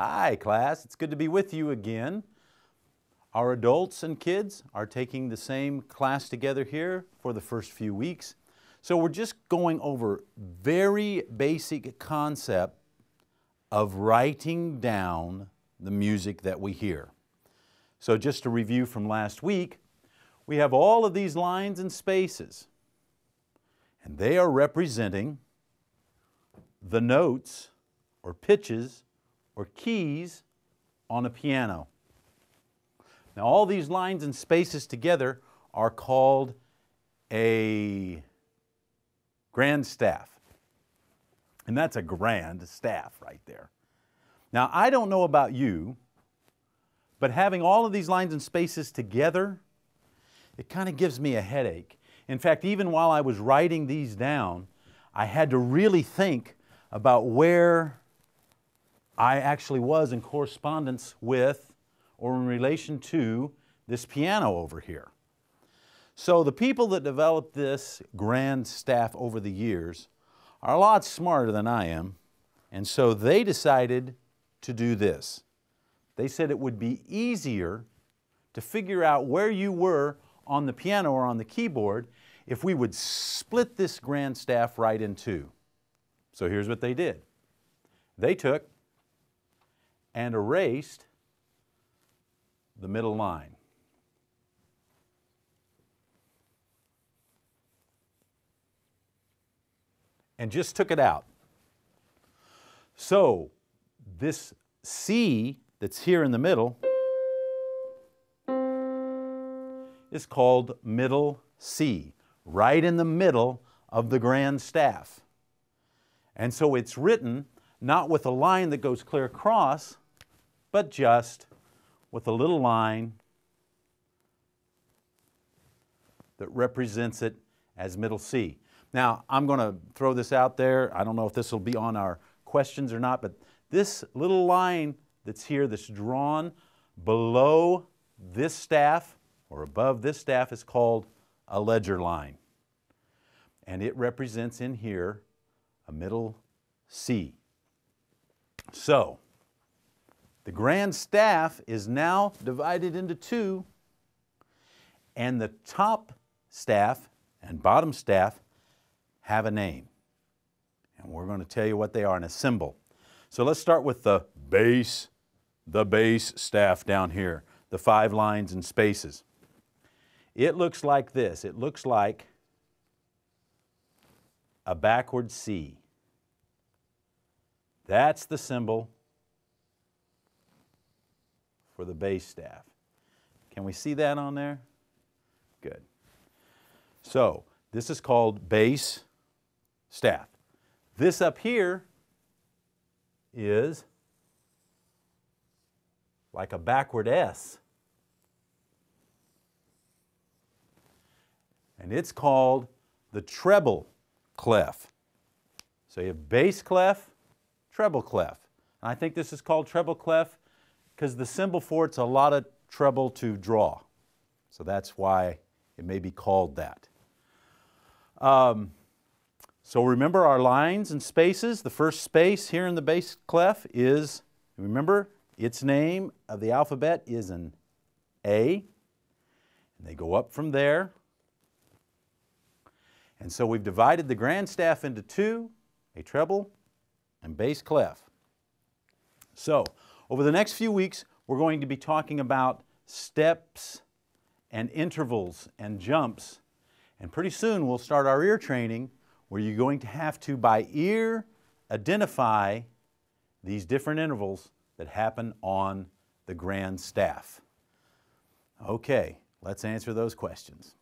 Hi class, it's good to be with you again. Our adults and kids are taking the same class together here for the first few weeks. So we're just going over very basic concept of writing down the music that we hear. So just to review from last week, we have all of these lines and spaces, and they are representing the notes or pitches or keys on a piano. Now all these lines and spaces together are called a grand staff. And that's a grand staff right there. Now I don't know about you, but having all of these lines and spaces together, it kind of gives me a headache. In fact, even while I was writing these down, I had to really think about where I actually was in correspondence with or in relation to this piano over here. So the people that developed this grand staff over the years are a lot smarter than I am, and so they decided to do this. They said it would be easier to figure out where you were on the piano or on the keyboard if we would split this grand staff right in two. So here's what they did. They took and erased the middle line. And just took it out. So this C that's here in the middle is called middle C, right in the middle of the grand staff. And so it's written not with a line that goes clear across, but just with a little line that represents it as middle C. Now, I'm going to throw this out there. I don't know if this will be on our questions or not, but this little line that's here, that's drawn below this staff or above this staff, is called a ledger line. And it represents in here a middle C. So, the grand staff is now divided into two, and the top staff and bottom staff have a name. And we're going to tell you what they are in a symbol. So let's start with the bass staff down here, the 5 lines and spaces. It looks like this. It looks like a backward C. That's the symbol for the bass staff. Can we see that on there? Good. So this is called bass staff. This up here is like a backward S. And it's called the treble clef. So you have bass clef, treble clef. And I think this is called treble clef because the symbol for it's a lot of trouble to draw. So that's why it may be called that. So remember our lines and spaces. The first space here in the bass clef is, remember, its name of the alphabet is an A. And they go up from there. And so we've divided the grand staff into two, a treble and bass clef. So over the next few weeks, we're going to be talking about steps and intervals and jumps. And pretty soon we'll start our ear training where you're going to have to, by ear, identify these different intervals that happen on the grand staff. Okay, let's answer those questions.